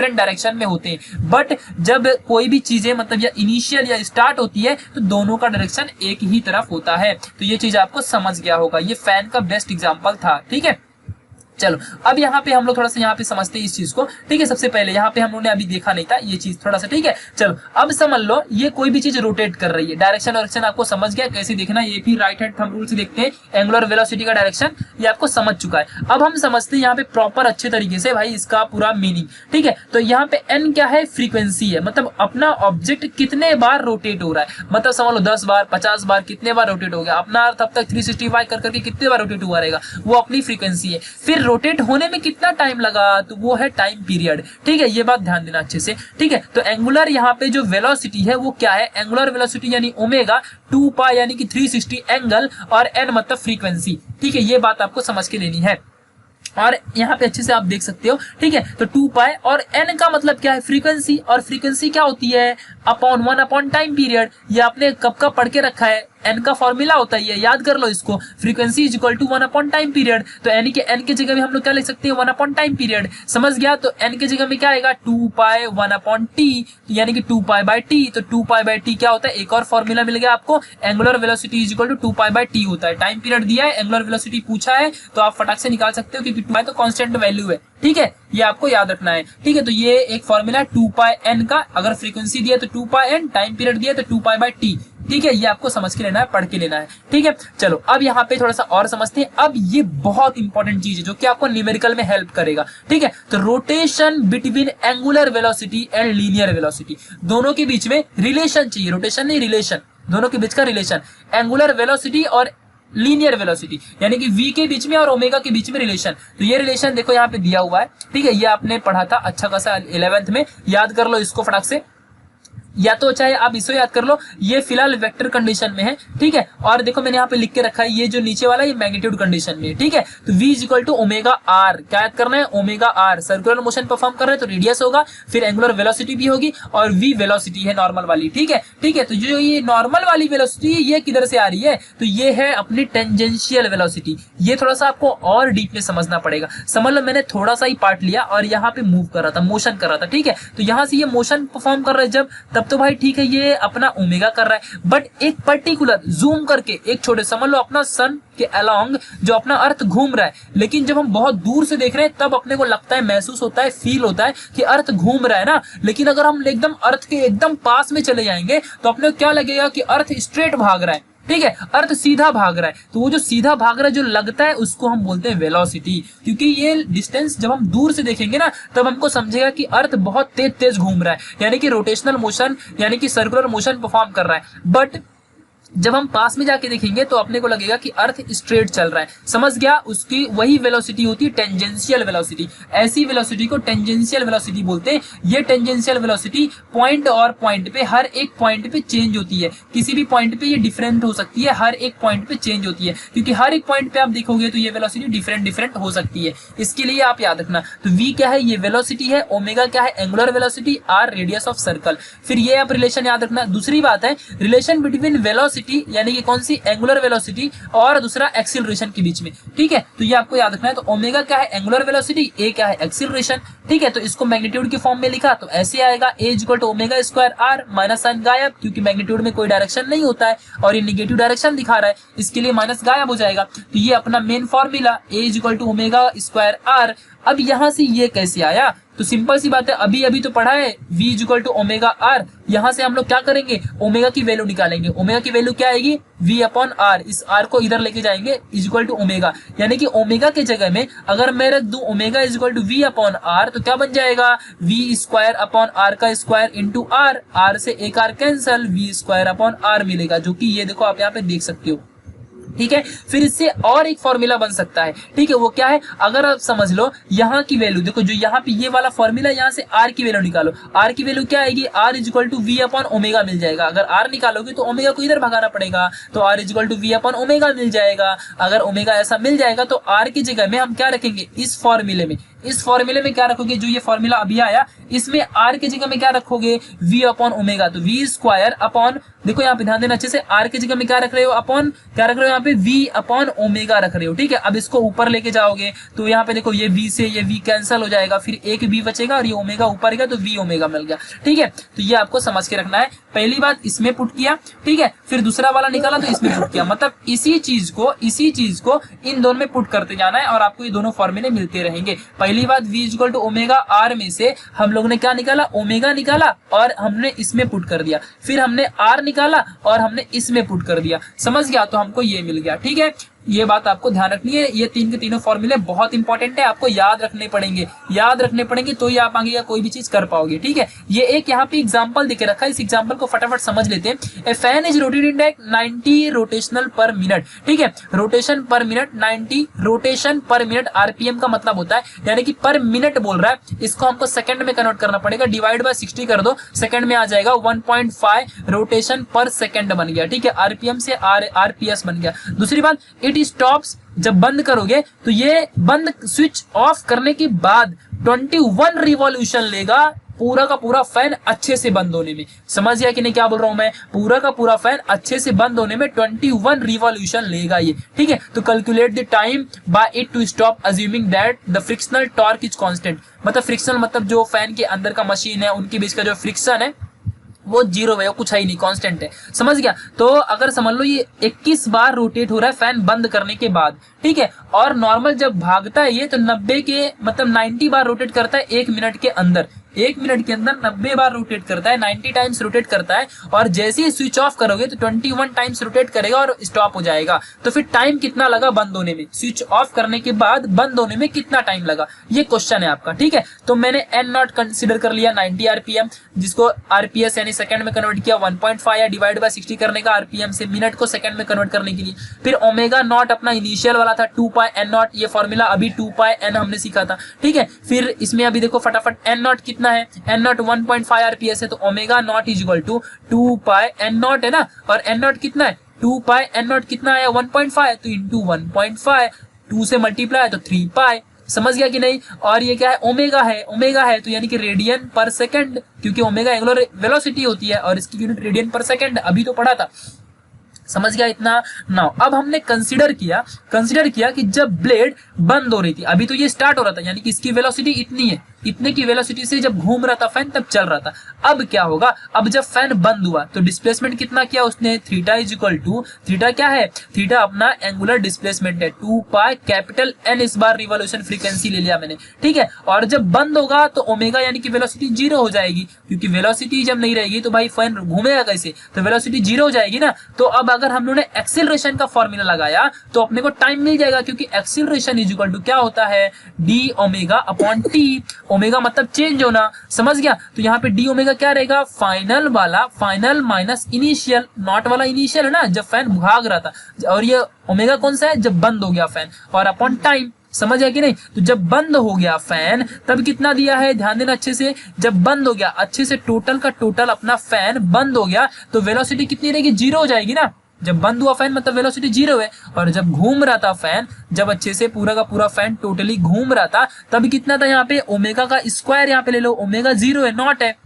Different direction में होते हैं, बट जब कोई भी चीजें मतलब या इनिशियल या स्टार्ट होती है तो दोनों का डायरेक्शन एक ही तरफ होता है। तो ये चीज आपको समझ गया होगा, ये फैन का बेस्ट एग्जांपल था। ठीक है, चलो अब यहाँ पे हम लोग थोड़ा सा यहाँ पे समझते हैं इस चीज को। ठीक है, सबसे पहले यहाँ पे हम लोगों ने अभी देखा नहीं था ये चीज थोड़ा सा। ठीक है, चलो अब समझ लो ये कोई भी चीज रोटेट कर रही है, डायरेक्शन आपको समझ गया कैसे देखना, ये भी राइट हैंड थंब रूल से देखते हैं। एंगुलर वेलोसिटी का डायरेक्शन ये आपको समझ चुका है। अब हम समझते हैं यहाँ पे प्रॉपर अच्छे तरीके से भाई इसका पूरा मीनिंग। ठीक है, तो यहाँ पे एन क्या है, फ्रीक्वेंसी है, मतलब अपना ऑब्जेक्ट कितने बार रोटेट हो रहा है, मतलब समझ लो 10 बार 50 बार कितने बार रोटेट हो गया अपना अर्थ अब तक 365 कर करके कितने बार रोटेट हुआ रहेगा, वो अपनी फ्रीक्वेंसी है। फिर रोटेट होने में कितना टाइम लगा, तो वो है टाइम पीरियड। ठीक है, ये बात ध्यान देना अच्छे से। ठीक है, तो एंगुलर यहाँ पे जो वेलोसिटी है वो क्या है, एंगुलर वेलोसिटी यानी ओमेगा 2 पाई यानी कि 360 एंगल और एन मतलब फ्रीक्वेंसी। ठीक है, ये बात आपको समझ के लेनी है और यहाँ पे अच्छे से आप देख सकते हो। ठीक है, तो 2 पाई और एन का मतलब क्या है, फ्रीक्वेंसी, और फ्रीक्वेंसी क्या होती है, अपॉन 1 अपॉन टाइम पीरियड। ये आपने कब का पढ़ के रखा है, एन का फॉर्मूला होता है, ये याद कर लो इसको, frequency is equal to 1 upon time period. तो एन के जगह में हम लोग क्या लिख सकते हैं, 1 अपॉन टाइम पीरियड। समझ गया, तो एन के जगह में क्या आएगा, 2 पाई 1 अपॉन टी यानी कि 2 पाई बाई टी। तो 2 पाई बाई टी क्या होता है, एक और फॉर्मूला मिल गया आपको, angular velocity is equal to 2 pi by t होता है। टाइम पीरियड दिया है, एंगुलर वेलोसिटी पूछा है, तो आप फटाक से निकाल सकते हो क्योंकि 2 पाई तो कांस्टेंट वैल्यू है। ठीक है, ये आपको याद रखना है। ठीक है, तो ये एक फॉर्मूला 2 पाई एन का, अगर फ्रीक्वेंसी दिया तो 2 पाई एन, टाइम पीरियड दिया तो 2 पाई बाई टी। ठीक है, ये आपको समझ के लेना है, पढ़ के लेना है। ठीक है, चलो अब यहाँ पे थोड़ा सा और समझते हैं। अब ये बहुत इंपॉर्टेंट चीज है जो कि आपको न्यूमेरिकल में हेल्प करेगा। ठीक है, तो rotation between angular velocity and linear velocity, दोनों के बीच में रिलेशन चाहिए, रोटेशन नहीं रिलेशन, दोनों के बीच का रिलेशन, एंगुलर वेलोसिटी और लीनियर वेलोसिटी यानी कि v के बीच में और ओमेगा के बीच में रिलेशन। तो ये रिलेशन देखो यहाँ पे दिया हुआ है। ठीक है, ये आपने पढ़ा था अच्छा खासा 11th में, याद कर लो इसको फटाक से, या तो चाहे आप इसको याद कर लो, ये फिलहाल वेक्टर कंडीशन में है। ठीक है, और देखो मैंने यहाँ पे लिख के रखा है, ये जो नीचे वाला ये मैग्नीट्यूड कंडीशन में है। ठीक है, तो v is equal to omega r, क्या याद करना है, omega r, circular motion perform कर रहे हैं तो रेडियस होगा, फिर एंगुलर वेलोसिटी भी होगी और v वेलोसिटी है नॉर्मल वाली। ठीक है, ठीक है, तो जो ये नॉर्मल वाली वेलोसिटी ये किधर से आ रही है, तो ये है अपनी टेंजेंशियल वेलोसिटी। ये थोड़ा सा आपको और डीप में समझना पड़ेगा। समझ लो मैंने थोड़ा सा ही पार्ट लिया और यहाँ पे मूव कर रहा था, मोशन कर रहा था। ठीक है, तो यहाँ से ये मोशन परफॉर्म कर रहे हैं जब, तब तो भाई ठीक है ये अपना ओमेगा कर रहा है, बट एक पर्टिकुलर जूम करके एक छोटे, समझ लो अपना सन के अलोंग जो अपना अर्थ घूम रहा है, लेकिन जब हम बहुत दूर से देख रहे हैं तब अपने को लगता है, महसूस होता है, फील होता है कि अर्थ घूम रहा है ना, लेकिन अगर हम एकदम अर्थ के एकदम पास में चले जाएंगे तो अपने को क्या लगेगा कि अर्थ स्ट्रेट भाग रहा है। ठीक है, अर्थ सीधा भाग रहा है, तो वो जो सीधा भाग रहा है जो लगता है उसको हम बोलते हैं वेलोसिटी, क्योंकि ये डिस्टेंस जब हम दूर से देखेंगे ना तब हमको समझेगा कि अर्थ बहुत तेज तेज घूम रहा है, यानी कि रोटेशनल मोशन यानी कि सर्कुलर मोशन परफॉर्म कर रहा है। बट जब हम पास में जाके देखेंगे तो अपने को लगेगा कि अर्थ स्ट्रेट चल रहा है। समझ गया, उसकी वही वेलोसिटी होती है टेंजेंशियल वेलोसिटी। ऐसी वेलोसिटी को टेंजेंशियल वेलोसिटी बोलते हैं। ये टेंजेंशियल वेलोसिटी पॉइंट और पॉइंट पे, हर एक पॉइंट पे चेंज होती है, किसी भी पॉइंट पे ये डिफरेंट हो सकती है, हर एक पॉइंट पे चेंज होती है, क्योंकि हर एक पॉइंट पे आप देखोगे तो ये वेलोसिटी डिफरेंट डिफरेंट हो सकती है। इसके लिए आप याद रखना, तो v क्या है, ये वेलोसिटी है, ओमेगा क्या है, angular velocity, r radius of circle. फिर ये आप रिलेशन याद रखना। दूसरी बात है रिलेशन बिटवीन वेलोसिटी यानी कि कौन सी, एंगुलर वेलोसिटी और दूसरा एक्सीलरेशन के बीच में। ठीक है, तो ये आपको याद रखना है। तो ओमेगा क्या है, एंगुलर वेलोसिटी, ए क्या है, एक्सीलरेशन। ठीक है, तो इसको मैग्नीट्यूड के फॉर्म में लिखा तो ऐसे आएगा, a equal to omega square r, minus sign गायब क्योंकि मैग्नीट्यूड में कोई डायरेक्शन नहीं होता है और ये निगेटिव डायरेक्शन दिखा रहा है, इसके लिए माइनस गायब हो जाएगा। तो ये अपना main formula, a equal to omega square r. अब यहां से ये कैसे आया, तो सिंपल सी बात है, अभी अभी तो पढ़ा है v equal to omega r. यहां से हम लोग क्या करेंगे, ओमेगा की वैल्यू निकालेंगे। ओमेगा की वैल्यू क्या आएगी, v अपॉन आर, इस r को इधर लेके जाएंगे इक्वल टू ओमेगा, यानी कि ओमेगा के जगह में अगर मैं रख दूं omega equal to v upon r तो क्या बन जाएगा, v स्क्वायर अपॉन आर का स्क्वायर इंटू आर, आर से एक r cancel, v square upon r मिलेगा, जो कि ये देखो आप यहाँ पे देख सकते हो। ठीक है, फिर इससे और एक फॉर्मूला बन सकता है। ठीक है, वो क्या है, अगर आप समझ लो यहाँ की वैल्यू देखो, जो यहाँ पे ये वाला फॉर्मूला, यहाँ से r की वैल्यू निकालो, r की वैल्यू क्या आएगी, r equal to v upon omega मिल जाएगा। अगर r निकालोगे तो ओमेगा को इधर भगाना पड़ेगा, तो r equal to v upon omega मिल जाएगा। अगर ओमेगा ऐसा मिल जाएगा तो r की जगह में हम क्या रखेंगे, इस फॉर्मूले में इस फॉर्मूले में क्या रखोगे, जो ये फॉर्मूला अभी आया इसमें r की जगह में क्या रखोगे, v अपॉन ओमेगा। तो v स्क्वायर अपॉन, देखो यहाँ पे ध्यान देना अच्छे से, r की जगह में क्या रख रहे हो, अपॉन क्या रख रहे हो यहाँ पे, v अपॉन ओमेगा रख रहे हो। ठीक है, अब इसको ऊपर लेके जाओगे तो यहाँ पे देखो ये v से ये v कैंसिल हो जाएगा, फिर एक v बचेगा और ये ओमेगा ऊपर गया तो v ओमेगा मिल गया। ठीक है, तो ये आपको समझ के रखना है। पहली बात इसमें पुट किया, ठीक है, फिर दूसरा वाला निकाला तो इसमें पुट किया, मतलब इसी चीज को इन दोनों में पुट करते जाना है और आपको ये दोनों फॉर्मूले मिलते रहेंगे। पहली बात v इक्वल टू ओमेगा r में से हम लोग ने क्या निकाला, ओमेगा निकाला और हमने इसमें पुट कर दिया, फिर हमने r निकाला और हमने इसमें पुट कर दिया, समझ गया, तो हमको ये मिल गया। ठीक है, ये बात आपको ध्यान रखनी है। ये तीन के तीनों फॉर्मूले बहुत इंपॉर्टेंट है, आपको याद रखने पड़ेंगे तो ही आप आगे या कोई भी चीज कर पाओगे। ठीक है, ये एक यहाँ पे एग्जांपल देके रखा है, इस एग्जांपल को फटाफट समझ लेते हैं। ए fan is rotated eight 90 rotational पर मिनट। ठीक है, रोटेशन पर मिनट 90 रोटेशन पर मिनट आरपीएम का मतलब होता है, यानी कि पर मिनट बोल रहा है, इसको हमको सेकंड में कन्वर्ट करना पड़ेगा, डिवाइड बाय 60 कर दो, सेकंड में आ जाएगा 1.5 रोटेशन पर सेकंड बन गया। ठीक है, आरपीएम से आरपीएस बन गया। दूसरी बात, इट स्टॉप्स, जब बंद करोगे तो ये बंद स्विच ऑफ करने के बाद 21 रिवॉल्यूशन लेगा पूरा का पूरा फैन अच्छे से बंद होने में। समझ गया कि नहीं क्या बोल रहा हूं मैं, पूरा का पूरा फैन अच्छे से बंद होने में 21 रिवॉल्यूशन लेगा ये। ठीक है, तो calculate the time by it to stop assuming that the frictional torque is constant. मतलब फ्रिक्शनल मतलब जो फैन के अंदर का मशीन है उनके बीच का जो फ्रिक्शन है वो जीरो है, वो कुछ है ही नहीं, कांस्टेंट है। समझ गया, तो अगर समझ लो ये 21 बार रोटेट हो रहा है फैन बंद करने के बाद। ठीक है, और नॉर्मल जब भागता है ये तो 90 के मतलब 90 बार रोटेट करता है 1 मिनट के अंदर, 1 मिनट के अंदर 90 बार रोटेट करता है, 90 टाइम्स रोटेट करता है। और जैसे ही स्विच ऑफ करोगे तो 21 टाइम्स रोटेट करेगा और स्टॉप हो जाएगा। तो फिर टाइम कितना लगा बंद होने में, स्विच ऑफ करने के बाद बंद होने में कितना टाइम लगा, ये क्वेश्चन है आपका। ठीक है, तो मैंने एन नॉट कंसिडर कर लिया 90 आरपीएम, जिसको आरपीएस यानी सेकंड में कन्वर्ट किया 1.5 या डिवाइड बाय 60 करने का आरपीएम से मिनट को सेकंड में कन्वर्ट करने के लिए। फिर ओमेगा नॉट अपना इनिशियल वाला था 2 पाई एन नॉट, ये फॉर्मूला अभी 2 पाई एन हमने सीखा था। ठीक है, फिर इसमें अभी देखो फटाफट एन नॉट कितना है, एन नॉट 1.5 आरपीएस है, तो omega not is equal to 2 pi n not है ना, और एन नॉट कितना है 2 पाई एन नॉट कितना आया 1.5, तो इंटू 1.5 2 से मल्टीप्लाई तो 3 पाई। समझ गया कि नहीं, और ये क्या है ओमेगा है तो यानी कि रेडियन पर सेकंड, क्योंकि ओमेगा एंगुलर वेलोसिटी होती है और इसकी यूनिट रेडियन पर सेकंड अभी तो पढ़ा था। समझ गया इतना। नाउ अब हमने कंसीडर किया कि जब ब्लेड बंद हो रही थी, अभी तो ये स्टार्ट हो रहा था यानी कि इसकी वेलोसिटी इतनी है, इतने की वेलोसिटी से जब घूम रहा था फैन तब चल रहा था। अब क्या होगा, अब जब फैन बंद हुआ तो डिस्प्लेसमेंट कितना किया उसने, theta is equal to, theta क्या है, थीटा अपना एंगुलर डिस्प्लेसमेंट है 2 पाई कैपिटल एन, इस बार रिवॉल्यूशन फ्रीक्वेंसी ले लिया मैंने। ठीक है, और जब बंद होगा तो ओमेगा यानी कि वेलोसिटी जीरो हो जाएगी, क्योंकि वेलोसिटी जब नहीं रहेगी तो भाई फैन घूमेगा कैसे, तो वेलोसिटी जीरो हो जाएगी ना। तो अब अगर हम लोगों ने एक्सीलरेशन का फॉर्मूला लगाया तो अपने को टाइम मिल जाएगा, क्योंकि एक्सीलरेशन इज इक्वल टू क्या होता है, D omega upon T, omega मतलब चेंज होना। समझ गया, तो यहाँ पे डी ओमेगा क्या रहेगा, फाइनल वाला, फाइनल माइनस इनिशियल, नॉट वाला इनिशियल है ना जब फैन भाग रहा था, और ये ओमेगा कौन सा है जब बंद हो गया फैन, और अपॉन टाइम। समझ गया कि नहीं, तो जब बंद हो गया फैन तब कितना दिया है, ध्यान देना अच्छे से, जब बंद हो गया अच्छे से टोटल का टोटल अपना फैन बंद हो गया तो वेलोसिटी कितनी रहेगी, जीरो हो जाएगी ना। जब बंद हुआ फैन मतलब वेलोसिटी जीरो है, और जब घूम रहा था फैन, जब अच्छे से पूरा का पूरा फैन टोटली घूम रहा था तब कितना था, यहाँ पे ओमेगा का स्क्वायर यहाँ पे ले लो, ओमेगा जीरो है नॉट है।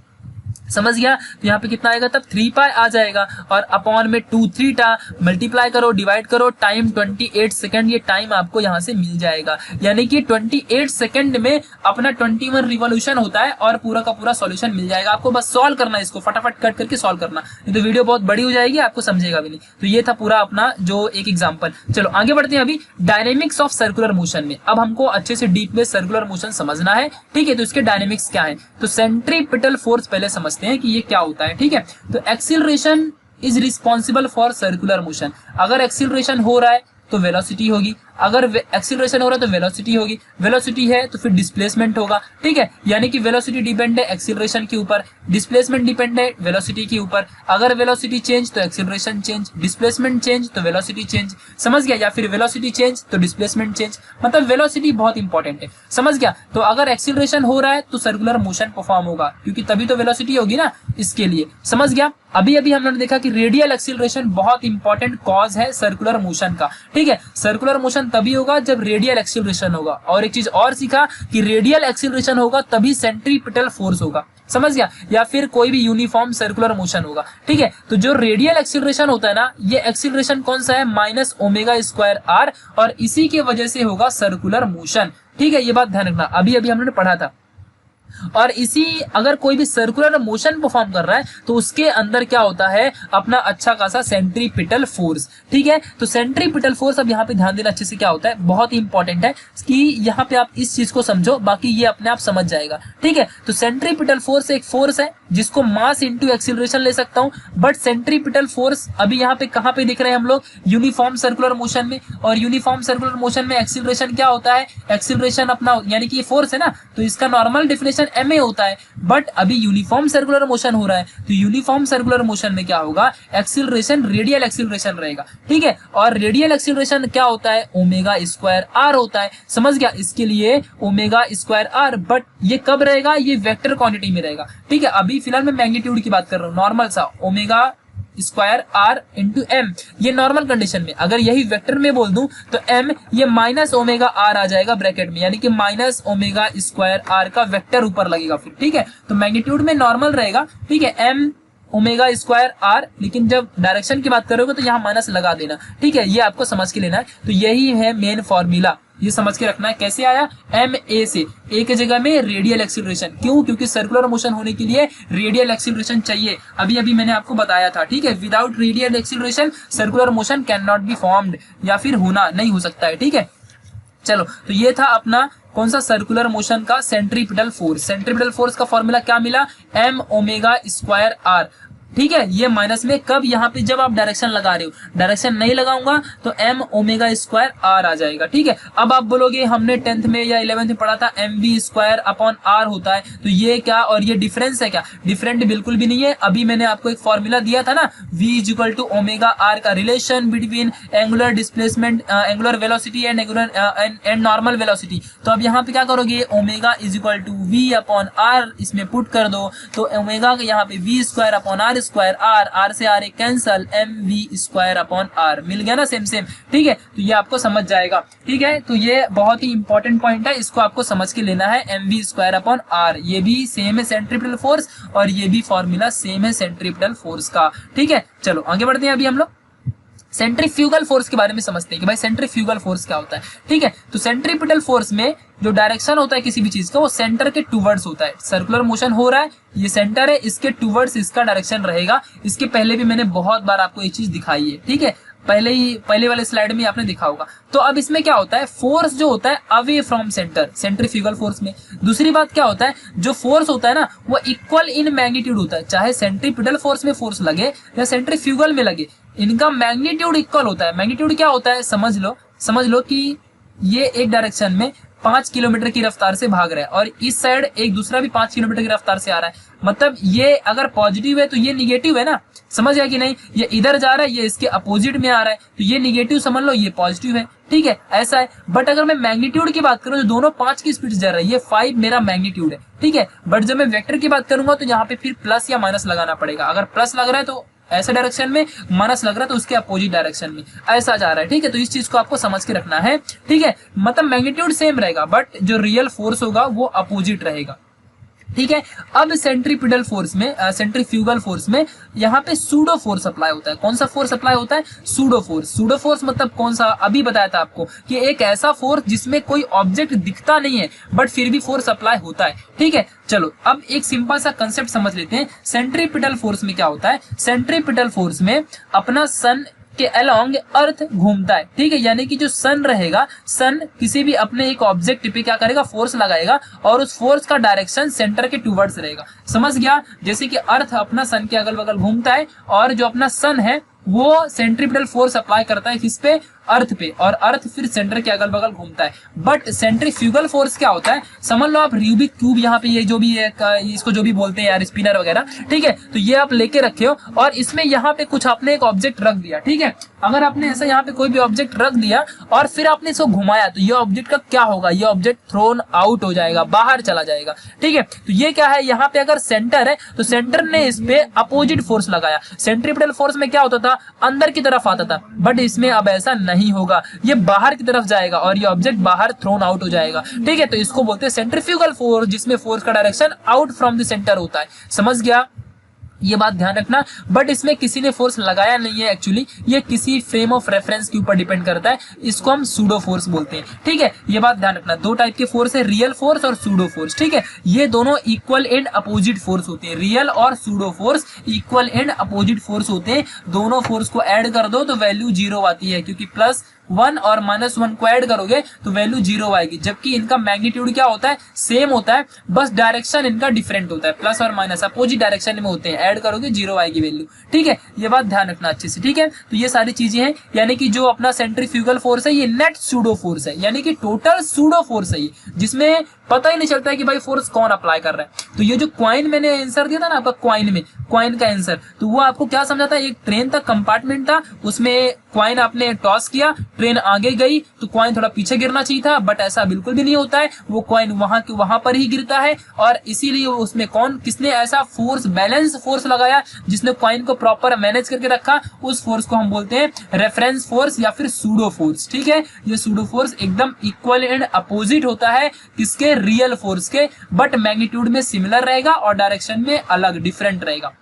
समझ गया, तो यहाँ पे कितना आएगा तब 3 पाई आ जाएगा, और अपॉन में 2 थीटा, मल्टीप्लाई करो डिवाइड करो, टाइम 28 सेकंड, ये टाइम आपको यहाँ से मिल जाएगा। यानी कि 28 सेकंड में अपना 21 रिवॉल्यूशन होता है और पूरा का पूरा सॉल्यूशन मिल जाएगा। आपको बस सॉल्व करना है, इसको फटाफट कट करके सॉल्व करना, नहीं तो वीडियो बहुत बड़ी हो जाएगी, आपको समझेगा भी नहीं। तो ये था पूरा अपना जो एक एग्जाम्पल। चलो आगे बढ़ते हैं अभी डायनेमिक्स ऑफ सर्कुलर मोशन में। अब हमको अच्छे से डीप में सर्कुलर मोशन समझना है। ठीक है, तो इसके डायनेमिक्स क्या है, तो सेंट्रीपिटल फोर्स पहले समझते हैं कि ये क्या होता है। ठीक है, तो acceleration is responsible for circular motion. अगर एक्सीलरेशन हो रहा है तो वेलोसिटी होगी, अगर एक्सीलरेशन हो रहा है तो वेलोसिटी होगी, वेलोसिटी है तो फिर डिस्प्लेसमेंट होगा। ठीक है, यानी कि वेलोसिटी डिपेंड है एक्सीलरेशन के ऊपर, डिस्प्लेसमेंट डिपेंड है वेलोसिटी के ऊपर। अगर वेलोसिटी चेंज तो एक्सीलरेशन चेंज, डिस्प्लेसमेंट चेंज तो वेलोसिटी चेंज। समझ गया, या फिर वेलोसिटी चेंज तो डिस्प्लेसमेंट चेंज, मतलब वेलोसिटी बहुत इंपॉर्टेंट है। समझ गया, तो अगर एक्सीलरेशन हो रहा है तो सर्कुलर मोशन परफॉर्म होगा, क्योंकि तभी तो वेलोसिटी होगी ना, इसके लिए। समझ गया, अभी अभी हमने देखा कि रेडियल एक्सीलरेशन बहुत इंपॉर्टेंट कॉज है सर्कुलर मोशन का। ठीक है। सर्कुलर मोशन तभी होगा जब रेडियल एक्सीलरेशन होगा, और एक चीज और सीखा कि रेडियल एक्सीलरेशन होगा तभी सेंट्रीपिटल फोर्स होगा, समझ गया, या फिर कोई भी यूनिफॉर्म सर्कुलर मोशन होगा, ठीक है। तो जो रेडियल एक्सीलरेशन होता है ना, ये एक्सीलरेशन कौन सा है, माइनस ओमेगा स्क्वायर आर, और इसी के वजह से होगा सर्कुलर मोशन, ठीक है। ये बात ध्यान रखना, अभी अभी हमने पढ़ा था। और इसी अगर कोई भी सर्कुलर मोशन परफॉर्म कर रहा है तो उसके अंदर क्या होता है, अपना अच्छा खासा सेंट्रीपिटल फोर्स, ठीक है। तो सेंट्रीपिटल फोर्स, अब यहाँ पे ध्यान देना अच्छे से, क्या होता है, बहुत ही इंपॉर्टेंट है कि यहाँ पे आप इस चीज को समझो, बाकी ये अपने आप समझ जाएगा, ठीक है। तो सेंट्रीपिटल फोर्स एक फोर्स है जिसको मास इंटू एक्सीलरेशन ले सकता हूं, बट सेंट्रीपिटल फोर्स अभी यहाँ पे कहाँ पे दिख रहे हैं हम लोग, यूनिफॉर्म सर्कुलर मोशन में, और यूनिफॉर्म सर्कुलर मोशन में एक्सीलरेशन क्या होता है, एक्सीलरेशन अपना, यानी कि ये फोर्स है ना, तो इसका नॉर्मल डिफिनेशन ma होता है, बट अभी यूनिफॉर्म सर्कुलर मोशन हो रहा है, तो यूनिफॉर्म सर्कुलर मोशन में क्या होगा, एक्सीलरेशन रेडियल एक्सीलरेशन रहेगा, ठीक है। और रेडियल एक्सीलरेशन क्या होता है, ओमेगा स्क्वायर आर होता है, समझ गया, इसके लिए ओमेगा स्क्वायर आर, बट ये कब रहेगा, ये वेक्टर क्वांटिटी में रहेगा, ठीक है। अभी फिलहाल मैं मैग्नीट्यूड की बात कर रहा हूँ, नॉर्मल सा omega square r into m, ये नॉर्मल कंडीशन में। अगर यही वेक्टर में बोल दूं तो एम ये माइनस ओमेगा आर आ जाएगा ब्रैकेट में, यानी कि माइनस ओमेगा स्क्वायर आर का वेक्टर ऊपर लगेगा फिर, ठीक है। तो मैग्नीट्यूड में नॉर्मल रहेगा, ठीक है, एम ओमेगा स्क्वायर आर, लेकिन जब डायरेक्शन की बात करोगे तो यहाँ माइनस लगा देना, ठीक है। ये आपको समझ के लेना है, तो यही है मेन फॉर्मूला, ये समझ के रखना है। कैसे आया, एम ए से, एक जगह में रेडियल एक्सीलरेशन, क्यों, क्योंकि सर्कुलर मोशन होने के लिए रेडियल एक्सीलरेशन चाहिए, अभी अभी मैंने आपको बताया था, ठीक है। Without radial acceleration circular motion can not be formed, या फिर होना नहीं हो सकता है, ठीक है। चलो, तो ये था अपना कौन सा, सर्कुलर मोशन का सेंट्रीपिटल फोर्स। सेंट्रीपिटल फोर्स का फॉर्मूला क्या मिला, एम ओमेगा स्क्वायर आर, ठीक है। ये माइनस में कब, यहाँ पे जब आप डायरेक्शन लगा रहे हो, डायरेक्शन नहीं लगाऊंगा तो एम ओमेगा स्क्वायर आर आ जाएगा, ठीक है। अब आप बोलोगे हमने 10th में या 11th में पढ़ा था m v square upon r होता है, तो ये क्या, और ये डिफरेंस है क्या, डिफरेंट बिल्कुल भी नहीं है। अभी मैंने आपको एक फॉर्मूला दिया था ना, v is equal to omega r का relation between angular displacement, angular velocity and and normal velocity. तो अब यहाँ पे क्या करोगे, omega is equal to v upon r, इसमें पुट कर दो, तो ओमेगा का यहाँ पे v square upon r square, r r से r cancel, m v square upon r, मिल गया ना, सेम सेम, ठीक है। तो ये आपको समझ जाएगा, ठीक है। तो ये बहुत ही इंपॉर्टेंट पॉइंट है, इसको आपको समझ के लेना है, m v square upon r, ये भी सेम है सेंट्रीपिटल फोर्स, और ये भी फॉर्मूला सेम है सेंट्रीपिटल फोर्स का, ठीक है। चलो आगे बढ़ते हैं, अभी हम लोग सेंट्रीफ्यूगल फोर्स के बारे में समझते हैं कि भाई सेंट्रीफ्यूगल फोर्स क्या होता है, ठीक है। तो सेंट्रीपिटल फोर्स में जो डायरेक्शन होता है किसी भी चीज का, वो सेंटर के टूवर्ड्स होता है। सर्कुलर मोशन हो रहा है, ये सेंटर है, इसके टूवर्ड्स इसका डायरेक्शन रहेगा। इसके पहले भी मैंने बहुत बार आपको ये चीज दिखाई है, ठीक है, पहले वाले स्लाइड में आपने देखा होगा। तो अब इसमें क्या होता है, फोर्स जो होता है away from centre, centrifugal force में। दूसरी बात क्या होता है, जो फोर्स होता है ना, वो इक्वल इन मैग्नीट्यूड होता है, चाहे सेंट्रीपिटल फोर्स में फोर्स लगे या सेंट्रीफ्यूगल में लगे, इनका मैग्नीट्यूड इक्वल होता है। मैग्नीट्यूड क्या होता है, समझ लो कि ये एक डायरेक्शन में 5 किलोमीटर की रफ्तार से भाग रहा है, और इस साइड एक दूसरा भी 5 किलोमीटर की रफ्तार से आ रहा है, मतलब ये अगर पॉजिटिव है तो ये निगेटिव है ना, समझ गया कि नहीं, ये इधर जा रहा है, ये इसके अपोजिट में आ रहा है, तो ये निगेटिव समझ लो, ये पॉजिटिव है, ठीक है, ऐसा है। बट अगर मैं मैग्नीट्यूड की बात करूं, जो दोनों 5 की स्पीड से जा रहा है, ये 5 मेरा मैग्नीट्यूड है, ठीक है। बट जब मैं वेक्टर की बात करूंगा तो यहाँ पे फिर प्लस या माइनस लगाना पड़ेगा, अगर प्लस लग रहा है तो ऐसे डायरेक्शन में, माइनस लग रहा है तो उसके अपोजिट डायरेक्शन में, ऐसा जा रहा है, ठीक है। तो इस चीज को आपको समझ के रखना है, ठीक है। मतलब मैग्नीट्यूड सेम रहेगा, बट जो रियल फोर्स होगा वो अपोजिट रहेगा, ठीक है। अब सेंट्रीपिटल फोर्स में, सेंट्रीफ्यूगल फोर्स में यहाँ पे सूडो फोर्स अप्लाई होता है। कौन सा फोर्स अप्लाई होता है, सूडो फोर्स। सूडो फोर्स मतलब कौन सा, अभी बताया था आपको कि एक ऐसा फोर्स जिसमें कोई ऑब्जेक्ट दिखता नहीं है बट फिर भी फोर्स अप्लाई होता है, ठीक है। चलो अब एक सिंपल सा कंसेप्ट समझ लेते हैं। सेंट्रीपिटल फोर्स में क्या होता है, सेंट्रीपिटल फोर्स में अपना सन के अलोंग अर्थ घूमता है, ठीक है, यानी कि जो सन रहेगा, सन किसी भी अपने एक ऑब्जेक्ट पे क्या करेगा, फोर्स लगाएगा, और उस फोर्स का डायरेक्शन सेंटर के टूवर्ड्स रहेगा, समझ गया। जैसे कि अर्थ अपना सन के अगल बगल घूमता है, और जो अपना सन है वो सेंट्रीपिटल फोर्स अप्लाई करता है किस पे, अर्थ पे, और अर्थ फिर सेंटर के अगल बगल घूमता है। बट सेंट्रीफ्यूगल फोर्स क्या होता है, समझ लो आप रूबिक क्यूब, यहाँ पे ये जो भी है, इसको जो भी बोलते हैं यार, स्पिनर वगैरह, ठीक है, तो ये आप लेके रखे हो, और इसमें यहाँ पे कुछ आपने एक ऑब्जेक्ट रख दिया, ठीक है। अगर आपने ऐसा यहाँ पे कोई भी ऑब्जेक्ट रख दिया और फिर आपने इसको घुमाया, तो ये ऑब्जेक्ट का क्या होगा, ये ऑब्जेक्ट थ्रोन आउट हो जाएगा, बाहर चला जाएगा, ठीक है। तो ये क्या है, यहाँ पे अगर सेंटर है तो सेंटर ने इस पे अपोजिट फोर्स लगाया। सेंट्रीपिटल फोर्स में क्या होता था, अंदर की तरफ आता था, बट इसमें अब ऐसा नहीं होगा, ये बाहर की तरफ जाएगा और ये ऑब्जेक्ट बाहर थ्रोन आउट हो जाएगा। ठीक है, तो इसको बोलते हैं सेंट्रीफ्यूगल फोर्स, जिसमें फोर्स का direction out from the centre होता है। समझ गया, ये बात ध्यान रखना। बट इसमें किसी ने फोर्स लगाया नहीं है, एक्चुअली ये किसी फ्रेम ऑफ रेफरेंस के ऊपर डिपेंड करता है, इसको हम सूडो फोर्स बोलते हैं। ठीक है, ये बात ध्यान रखना। दो टाइप के फोर्स है, रियल फोर्स और सूडो फोर्स। ठीक है, ये दोनों इक्वल एंड अपोजिट फोर्स होते हैं। रियल और pseudo force equal and opposite force होते हैं। दोनों फोर्स को ऐड कर दो तो वैल्यू 0 आती है, क्योंकि +1 और -1 को ऐड करोगे तो वैल्यू 0 आएगी। जबकि इनका मैग्नीट्यूड क्या होता है, सेम होता है, बस डायरेक्शन इनका डिफरेंट होता है, प्लस और माइनस अपोजिट डायरेक्शन में होते हैं। ऐड करोगे 0 आएगी वैल्यू। ठीक है, ये बात ध्यान रखना अच्छे से। ठीक है, तो ये सारी चीजें हैं, यानी कि जो अपना सेंट्रीफ्यूगल फोर्स है ये नेट सूडो फोर्स है, यानी कि टोटल सूडो फोर्स है ये, जिसमें पता ही नहीं चलता है कि भाई फोर्स कौन अप्लाई कर रहा है। तो ये जो क्वाइन मैंने आंसर दिया था ना आपका, क्वाइन में क्वाइन का आंसर, तो वो आपको क्या समझा था, एक ट्रेन का कंपार्टमेंट था, उसमें क्वाइन आपने टॉस किया, ट्रेन आगे गई तो क्वाइन थोड़ा पीछे गिरना चाहिए था, बट ऐसा बिल्कुल भी नहीं होता है, वो क्वाइन वहां के वहां पर ही गिरता है। और इसीलिए उसमें किसने ऐसा फोर्स, बैलेंस फोर्स लगाया जिसने क्वाइन को प्रॉपर मैनेज करके रखा, उस फोर्स को हम बोलते हैं रेफरेंस फोर्स या फिर सूडो फोर्स। ठीक है, ये सूडो फोर्स एकदम इक्वल एंड अपोजिट होता है किसके, रियल फोर्स के, बट मैग्नीट्यूड में सिमिलर रहेगा और डायरेक्शन में अलग डिफरेंट रहेगा।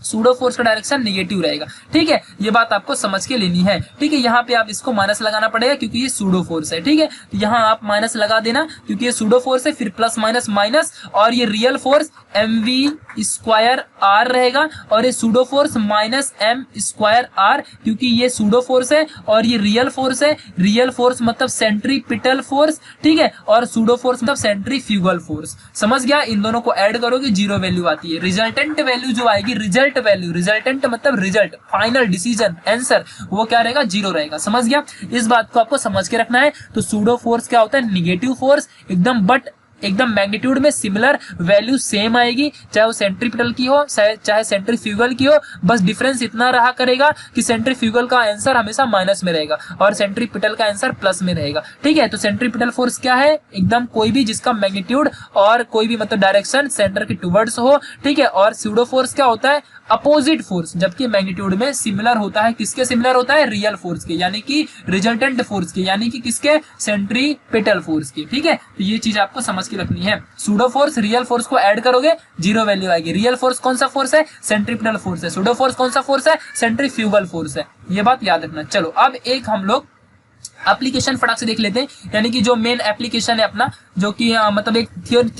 सूडो फोर्स का डायरेक्शन नेगेटिव रहेगा। ठीक है, ये बात आपको समझ के लेनी है। ठीक है, यहाँ पे आप इसको माइनस लगाना पड़ेगा क्योंकि ये सूडो फोर्स है। ठीक है, तो यहाँ आप माइनस लगा देना क्योंकि ये सूडो फोर्स है, फिर प्लस माइनस माइनस, और ये रियल फोर्स mv²r रहेगा, और ये सूडो फोर्स -m²r, क्योंकि ये सूडो फोर्स है और ये रियल फोर्स है। रियल फोर्स मतलब सेंट्रीपिटल फोर्स। ठीक है, और सूडो फोर्स मतलब सेंट्रीफ्यूगल फोर्स। समझ गया, इन दोनों को ऐड करोगे 0 वैल्यू आती है। रिजल्टेंट वैल्यू जो आएगी, रिजल्ट वैल्यू, रिजल्टेंट मतलब रिजल्ट, फाइनल डिसीजन, आंसर, वो क्या रहेगा, 0 रहेगा। समझ गया, इस बात को आपको समझ के रखना है। तो सूडो फोर्स क्या होता है, निगेटिव फोर्स एकदम, बट एकदम मैग्नीट्यूड में सिमिलर, वैल्यू सेम आएगी, चाहे वो सेंट्रीपिटल की हो चाहे सेंट्रीफ्यूगल की हो। बस डिफरेंस इतना रहा करेगा कि सेंट्रीफ्यूगल का आंसर हमेशा माइनस में रहेगा और सेंट्रीपिटल का आंसर प्लस में रहेगा। ठीक है, तो सेंट्रीपिटल फोर्स क्या है, एकदम कोई भी जिसका मैग्नीट्यूड और कोई भी मतलब डायरेक्शन सेंटर के टुवर्ड्स हो। ठीक है, और सूडो फोर्स क्या होता है, अपोजिट फोर्स, जबकि मैग्नीट्यूड में सिमिलर होता है। किसके सिमिलर होता है, रियल फोर्स के, यानी कि रिजल्टेंट फोर्स के, यानी कि किसके, सेंट्रीपिटल फोर्स के। ठीक है, तो ये चीज आपको समझ के रखनी है। सूडो फोर्स रियल फोर्स को ऐड करोगे 0 वैल्यू आएगी। रियल फोर्स कौन सा फोर्स है, सेंट्रीपिटल फोर्स है। सूडो फोर्स कौन सा फोर्स है, सेंट्रीफ्यूगल फोर्स है। ये बात याद रखना। चलो अब एक हम लोग एप्लीकेशन फटाक से देख लेते हैं, यानी कि जो मेन एप्लीकेशन है अपना, जो कि मतलब एक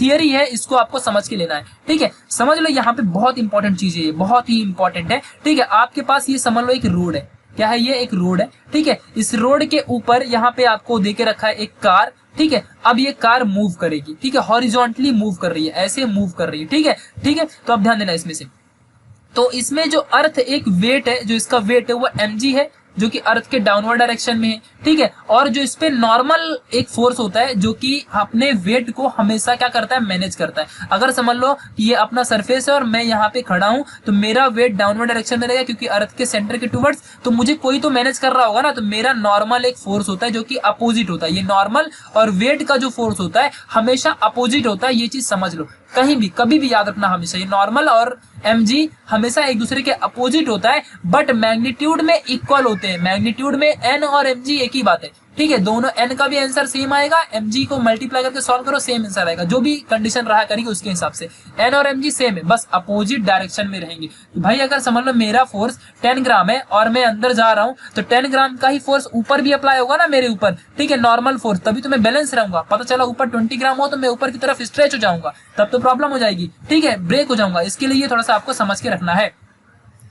थियरी है, इसको आपको समझ के लेना है। ठीक है, समझ लो, यहाँ पे बहुत इंपॉर्टेंट चीज है, ये बहुत ही इंपॉर्टेंट है। ठीक है, आपके पास ये समझ लो एक रोड है, क्या है ये, एक रोड है। ठीक है, इस रोड के ऊपर यहाँ पे आपको देके रखा है एक कार। ठीक है, अब ये कार मूव करेगी। ठीक है, हॉरिजॉन्टली मूव कर रही है, ऐसे मूव कर रही है। ठीक है, ठीक है, तो अब ध्यान देना इसमें से। तो इसमें जो अर्थ एक वेट है, जो इसका वेट है वो mg है, जो कि अर्थ के डाउनवर्ड डायरेक्शन में है। ठीक है, और जो इस पे नॉर्मल एक फोर्स होता है जो कि अपने वेट को हमेशा क्या करता है, मैनेज करता है। अगर समझ लो कि ये अपना सरफेस है और मैं यहाँ पे खड़ा हूं, तो मेरा वेट डाउनवर्ड डायरेक्शन में रहेगा क्योंकि अर्थ के सेंटर के टुवर्ड्स, तो मुझे कोई तो मैनेज कर रहा होगा ना। तो मेरा नॉर्मल एक फोर्स होता है जो कि अपोजिट होता है। ये नॉर्मल और वेट का जो फोर्स होता है हमेशा अपोजिट होता है, ये चीज समझ लो। कहीं भी कभी भी याद रखना, हमेशा ये नॉर्मल और mg हमेशा एक दूसरे के अपोजिट होता है, बट मैग्नीट्यूड में इक्वल होते हैं। मैग्नीट्यूड में n और mg एक ही बात है। ठीक है, दोनों n का भी आंसर सेम आएगा, mg को मल्टीप्लाई करके सॉल्व करो सेम आंसर आएगा, जो भी कंडीशन रहा करेगी उसके हिसाब से। n और mg सेम है, बस अपोजिट डायरेक्शन में रहेंगे। तो भाई अगर समझ लो मेरा फोर्स 10 ग्राम है और मैं अंदर जा रहा हूं, तो 10 ग्राम का ही फोर्स ऊपर भी अप्लाई होगा ना मेरे ऊपर। ठीक है, नॉर्मल फोर्स, तभी तो मैं बैलेंस रहूंगा। पता चला ऊपर 20 ग्राम हो तो मैं ऊपर की तरफ स्ट्रेच हो जाऊंगा, तब तो प्रॉब्लम हो जाएगी। ठीक है, ब्रेक हो जाऊंगा। इसके लिए थोड़ा सा आपको समझ के रखना है।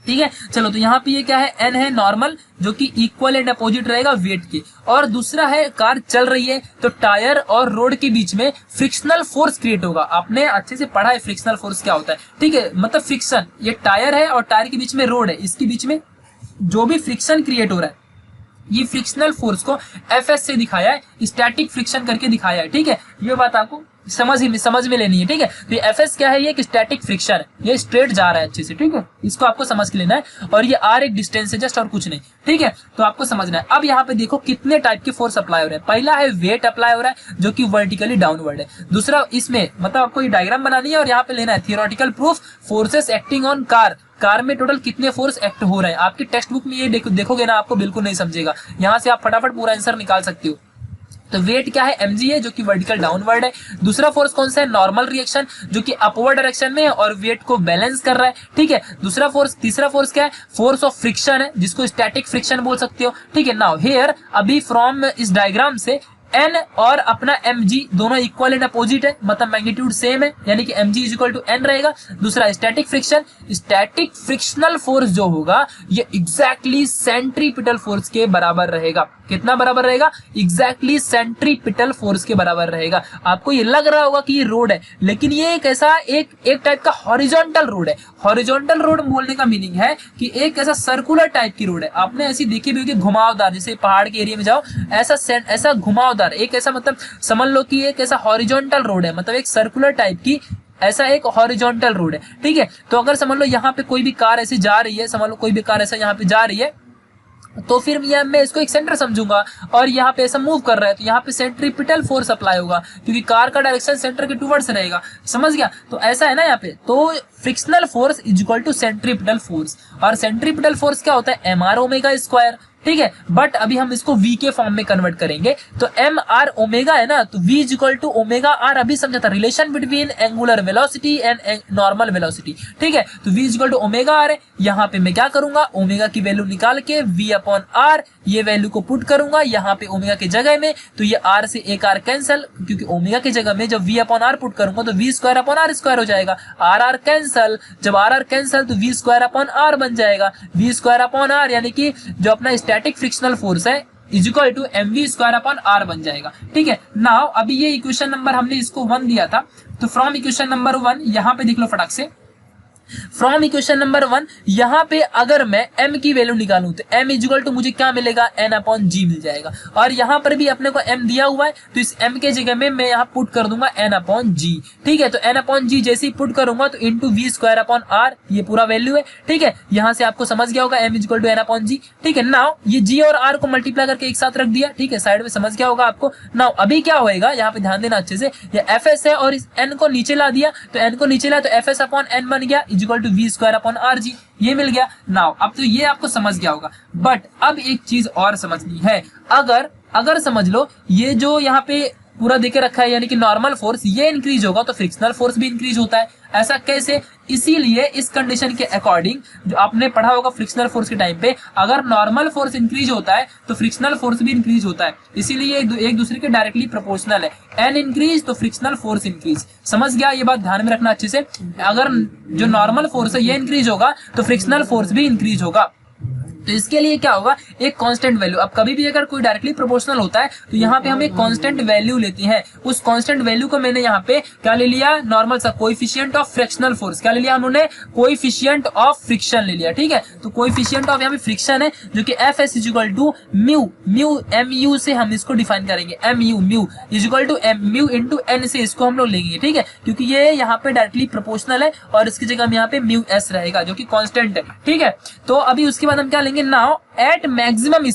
ठीक है, चलो, तो यहाँ पे ये क्या है, n है नॉर्मल, जो कि इक्वल एंड अपोजिट रहेगा वेट के। और दूसरा है, कार चल रही है तो टायर और रोड के बीच में फ्रिक्शनल फोर्स क्रिएट होगा। आपने अच्छे से पढ़ा है फ्रिक्शनल फोर्स क्या होता है। ठीक है, मतलब फ्रिक्शन, ये टायर है और टायर के बीच में रोड है, इसके बीच में जो भी फ्रिक्शन क्रिएट हो रहा है, ये फ्रिक्शनल फोर्स को Fs से दिखाया है, स्टैटिक फ्रिक्शन करके दिखाया है। ठीक है, ये बात आपको समझ में लेनी है। ठीक है, तो Fs क्या है, ये एक स्टैटिक फ्रिक्शन है, ये स्ट्रेट जा रहा है अच्छे से। ठीक है, इसको आपको समझ के लेना है। और ये r एक डिस्टेंस है जस्ट, और कुछ नहीं। ठीक है, तो आपको समझना है। अब यहाँ पे देखो कितने टाइप के फोर्स अप्लाई हो रहे हैं। पहला है वेट अप्लाई हो रहा है, जो कि वर्टिकली डाउनवर्ड है। दूसरा, इसमें मतलब आपको ये डायग्राम बनानी है और यहाँ पे लेना है theoretical proof, forces acting on car car में टोटल कितने फोर्स एक्ट हो रहे हैं। आपकी टेक्स्ट बुक में ये देखोगे ना, आपको बिल्कुल नहीं समझेगा। यहाँ से आप फटाफट पूरा आंसर निकाल सकते हो। तो वेट क्या है, mg है, जो कि वर्टिकल डाउनवर्ड है। दूसरा फोर्स कौन सा है, नॉर्मल रिएक्शन, जो कि अपवर्ड डायरेक्शन में है और वेट को बैलेंस कर रहा है। ठीक है, दूसरा फोर्स, तीसरा फोर्स क्या है, फोर्स ऑफ फ्रिक्शन है, जिसको स्टैटिक फ्रिक्शन बोल सकते हो। ठीक है, नाउ हियर अभी फ्रॉम इस डायग्राम से n और अपना mg दोनों इक्वल एंड अपोजिट है, मतलब मैग्नीट्यूड सेम है, यानी कि mg is equal to n रहेगा। दूसरा static friction, static frictional force जो होगा ये एग्जैक्टली सेंट्रीपिटल फोर्स के बराबर रहेगा। कितना बराबर रहेगा, एग्जैक्टली सेंट्रीपिटल फोर्स के बराबर रहेगा। आपको ये लग रहा होगा कि ये रोड है, लेकिन ये एक ऐसा एक टाइप का हॉरिजॉन्टल रोड है। हॉरिजॉन्टल रोड बोलने का मीनिंग है कि एक ऐसा सर्कुलर टाइप की रोड है। आपने ऐसी देखी भी होगी घुमावदार, जैसे पहाड़ के एरिया में जाओ, ऐसा घुमावदार, एक ऐसा, मतलब समझ लो कि एक ऐसा हॉरिजॉन्टल रोड है, मतलब एक सर्कुलर टाइप की, ऐसा एक हॉरिजॉन्टल रोड है। ठीक है, तो अगर समझ लो यहाँ पे कोई भी कार ऐसी जा रही है, समझ लो कोई भी कार ऐसा यहाँ पे जा रही है, तो फिर मैं इसको एक सेंटर समझूंगा और यहाँ पे ऐसा मूव कर रहा है, तो यहाँ पे सेंट्रीपिटल फोर्स अप्लाई होगा, क्योंकि कार का डायरेक्शन सेंटर के टुवर्ड्स रहेगा। समझ गया, तो ऐसा है ना यहाँ पे। तो frictional force is equal to centripetal force, और सेंट्रीपिटल फोर्स क्या होता है, mr ओमेगा स्क्वायर। ठीक है, बट अभी हम इसको v के फॉर्म में कन्वर्ट करेंगे, तो एम आर ओमेगा है ना, तो v is equal to omega r. अभी समझा था relation between angular velocity and normal velocity. ठीक है, तो v is equal to omega r है। यहाँ पे मैं क्या करूंगा, ओमेगा की वैल्यू निकाल के v अपॉन आर, ये वैल्यू को पुट करूंगा यहाँ पे ओमेगा की जगह में, तो ये r से एक r कैंसल, क्योंकि ओमेगा की जगह में जब v अपॉन आर पुट करूंगा तो v square upon r square हो जाएगा, r कैंसल, जब r कैंसल तो v स्क्वायर अपॉन आर बन जाएगा। v स्क्वायर अपॉन आर यानी कि जो अपना स्टैटिक फ्रिक्शनल फोर्स है is equal to mv square upon r बन जाएगा। ठीक है, नाउ अभी ये इक्वेशन नंबर हमने इसको 1 दिया था, तो फ्रॉम इक्वेशन नंबर 1 यहाँ पे देख लो फटाक से, फ्रॉम इक्वेशन नंबर 1 यहाँ पे अगर मैं m की वैल्यू निकालूं तो m इज इक्वल टू मुझे क्या मिलेगा, n अपॉन g मिल जाएगा। और यहाँ पर भी अपने को m दिया हुआ है, तो इस m के जगह में मैं यहाँ पुट कर दूंगा n अपॉन g। ठीक है, तो n अपॉन g जैसे ही पुट करूंगा तो into v square upon r, ये पूरा वैल्यू है। ठीक है, यहाँ से आपको समझ गया होगा m is equal to n अपॉन g। ठीक है, नाउ ये g और r को मल्टीप्लाई करके एक साथ रख दिया। ठीक है, साइड में समझ गया होगा आपको। नाउ अभी क्या होएगा, यहाँ पे ध्यान देना अच्छे से, ये fs है और इस n को नीचे ला दिया, तो n को नीचे ला तो fs अपॉन n बन गया is equal to v square upon r g, ये मिल गया। नाउ अब तो ये आपको समझ गया होगा, बट अब एक चीज और समझनी है। अगर समझ लो ये जो यहाँ पे पूरा देके रखा है, यानी कि नॉर्मल फोर्स ये इंक्रीज होगा तो फ्रिक्शनल फोर्स भी इंक्रीज होता है। ऐसा कैसे, इसीलिए इस कंडीशन के अकॉर्डिंग जो आपने पढ़ा होगा फ्रिक्शनल फोर्स के टाइम पे, अगर नॉर्मल फोर्स इंक्रीज होता है तो फ्रिक्शनल फोर्स भी इंक्रीज होता है, इसीलिए एक दूसरे के डायरेक्टली प्रोपोर्शनल है। एन इंक्रीज तो फ्रिक्शनल फोर्स इंक्रीज। समझ गया, ये बात ध्यान में रखना अच्छे से। अगर जो नॉर्मल फोर्स है ये इंक्रीज होगा तो फ्रिक्शनल फोर्स भी इंक्रीज होगा। तो इसके लिए क्या होगा, एक कांस्टेंट वैल्यू। अब कभी भी अगर कोई डायरेक्टली प्रोपोर्शनल होता है तो यहाँ पे हम एक कांस्टेंट वैल्यू लेते हैं। उस कांस्टेंट वैल्यू को मैंने यहाँ पे क्या ले लिया, नॉर्मल सा कोएफिशिएंट ऑफ फ्रिक्शनल फोर्स। क्या ले लिया हमने, कोएफिशिएंट ऑफ फ्रिक्शन ले लिया। ठीक है, तो कोएफिशिएंट ऑफ यहाँ पे फ्रिक्शन है जो कि f s is equal to mu, m u से हम इसको डिफाइन करेंगे। Mu is equal to mu into n से इसको हम लोग लेंगे। ठीक है, क्योंकि ये यहाँ पे डायरेक्टली प्रोपोर्शनल है और इसकी जगह हम यहाँ पे म्यू एस रहेगा जो कि कांस्टेंट है। ठीक है, तो अभी उसके बाद हम क्या लेंगे, नाउ एट मैक्सिमम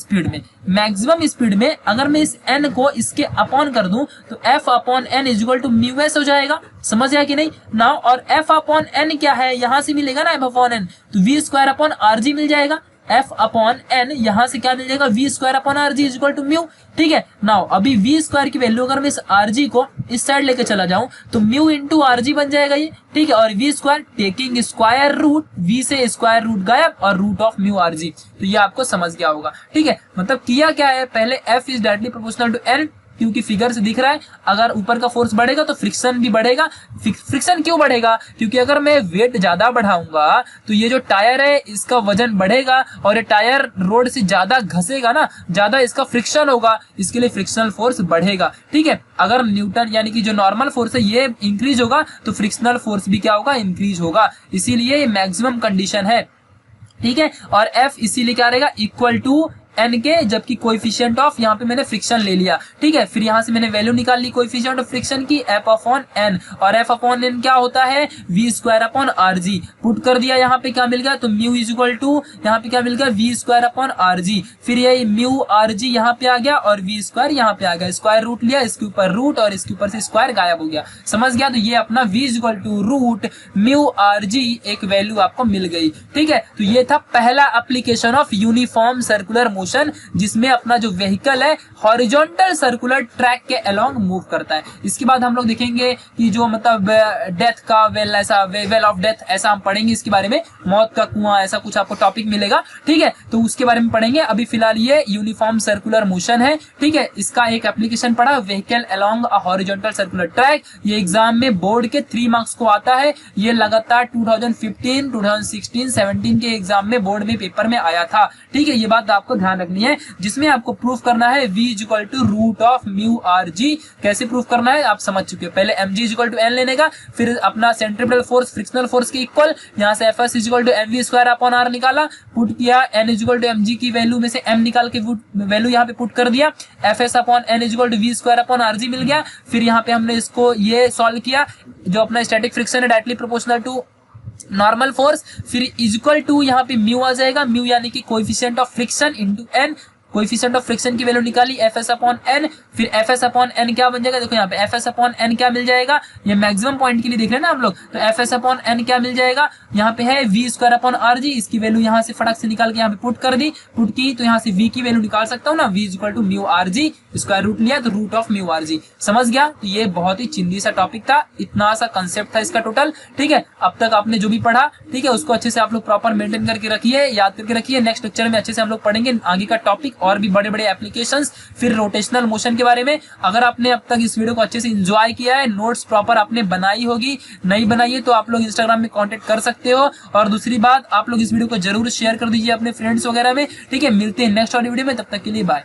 स्पीड में अगर मैं इस n को इसके अपॉन कर दूं तो f upon n is equal to mu s हो जाएगा। समझ आया कि नहीं। नाउ और f अपॉन n क्या है, यहां से मिलेगा ना f अपॉन n, तो v square upon r g मिल जाएगा। f अपॉन n यहां से क्या मिल जाएगा, v square upon r g is equal to mu. ठीक है, नाउ अभी v स्क्वायर की वैल्यू अगर मैं इस आर जी को इस साइड लेके चला जाऊं तो म्यू इंटू आर जी बन जाएगा ये। ठीक है, और v square taking square root, v से स्क्वायर रूट गायब और root of mu r g. तो ये आपको समझ गया होगा। ठीक है, मतलब किया क्या है, पहले f is directly proportional to n, क्योंकि फिगर से दिख रहा है अगर ऊपर का फोर्स बढ़ेगा तो फ्रिक्शन भी बढ़ेगा। फ्रिक्शन क्यों बढ़ेगा, क्योंकि अगर मैं वेट ज्यादा बढ़ाऊंगा तो ये जो टायर है इसका वजन बढ़ेगा और ये टायर रोड से ज्यादा घसेगा ना, ज्यादा इसका फ्रिक्शन होगा, इसके लिए फ्रिक्शनल फोर्स बढ़ेगा। ठीक है, अगर न्यूटन यानी कि जो नॉर्मल फोर्स है ये इंक्रीज होगा तो फ्रिक्शनल फोर्स भी क्या होगा, इंक्रीज होगा। इसीलिए ये मैक्सिमम कंडीशन है। ठीक है, और F इसीलिए क्या रहेगा, इक्वल टू एन के, जबकि कोएफिशिएंट ऑफ यहाँ पे मैंने फ्रिक्शन ले लिया, ठीक है। फिर यहाँ से मैंने वैल्यू निकाल ली कोएफिशिएंट ऑफ फ्रिक्शन की एफ अपॉन एन, और एफ अपॉन एन क्या होता है v square upon r g, put कर दिया, यहाँ पे क्या मिल गया तो म्यू इज इक्वल टू यहाँ पे क्या मिल गया v square upon r g, फिर ये म्यू आर जी यहाँ पे आ गया और वी स्क्वायर यहाँ पे आ गया, स्क्वायर रूट लिया, इसके ऊपर रूट और इसके ऊपर से स्क्वायर गायब हो गया, समझ गया। तो ये अपना v is equal to root mu r g एक वैल्यू आपको मिल गई, ठीक है। तो ये था पहला application of uniform circular motion, जिसमें अपना जो व्हीकल है हॉरिजॉन्टल सर्कुलर ट्रैक के अलोंग मूव करता है। इसके बाद हम लोग देखेंगे कि जो मतलब डेथ का वेल, ऐसा वेल ऑफ डेथ ऐसा हम पढ़ेंगे, इसके बारे में मौत का कुआं ऐसा कुछ आपको टॉपिक मिलेगा, ठीक है। तो उसके बारे में पढ़ेंगे। अभी फिलहाल ये यूनिफॉर्म सर्कुलर मोशन है, ठीक है। इसका एक एप्लीकेशन पढ़ा vehicle along a horizontal circular track. ये एग्जाम में बोर्ड के 3 मार्क्स को आता है। ये लगातार 2015, 2016, 17 के एग्जाम में बोर्ड में पेपर में आया था, ठीक है। ये बात आपको ध्यान रखनी है, जिसमें आपको प्रूफ करना है v is equal to root of mu r g. कैसे प्रूफ करना है आप समझ चुके हो। पहले mg is equal to n लेने का, फिर अपना सेंट्रीपिटल फोर्स फ्रिक्शनल फोर्स के इक्वल, यहाँ से fs is equal to mv square upon r निकाला, पुट किया n is equal to mg की वैल्यू में से m निकाल के वैल्यू यहाँ पे पुट कर दिया, fs अपॉन n is equal to v square upon rg मिल गया। फिर यहाँ पे हमने इसको ये सॉल्व किया, जो अपना स्टैटिक फ्रिक्शन है directly proportional to normal force, फिर इज इक्वल टू यहाँ पे म्यू आ जाएगा, म्यू यानी कि coefficient of friction into n, coefficient of friction की वैल्यू निकाली एफएस अपॉन एन, फिर एफएस अपॉन एन क्या बन जाएगा, देखो यहाँ पे एफएस अपॉन एन क्या मिल जाएगा, ये मैक्सिमम पॉइंट के लिए देख रहे हैं ना हम लोग, तो एफएस अपॉन एन क्या मिल जाएगा, यहाँ पे है v square upon r g, इसकी वैल्यू यहाँ से फटक से निकाल के यहाँ पे पुट कर दी, पुट की तो यहाँ से वी की वैल्यू निकाल सकता हूँ ना, v is equal to mu r g, square root लिया तो root of mu r g, समझ गया। तो ये बहुत ही चिंदी सा टॉपिक था, इतना सा कंसेप्ट था इसका टोटल, ठीक है। अब तक आपने जो भी पढ़ा, ठीक है, उसको अच्छे से आप लोग प्रॉपर मेंटेन करके रखिए, याद करके रखिए। नेक्स्ट लेक्चर में अच्छे से हम लोग पढ़ेंगे आगे का टॉपिक और भी बड़े बड़े एप्लीकेशंस, फिर रोटेशनल मोशन के बारे में। अगर आपने अब तक इस वीडियो को अच्छे से एंजॉय किया है, नोट्स प्रॉपर आपने बनाई होगी, नहीं बनाई है तो आप लोग इंस्टाग्राम में कांटेक्ट कर सकते हो। और दूसरी बात, आप लोग इस वीडियो को जरूर शेयर कर दीजिए अपने फ्रेंड्स वगैरह में, ठीक है। मिलते हैं नेक्स्ट वाली वीडियो में, तब तक के लिए बाय।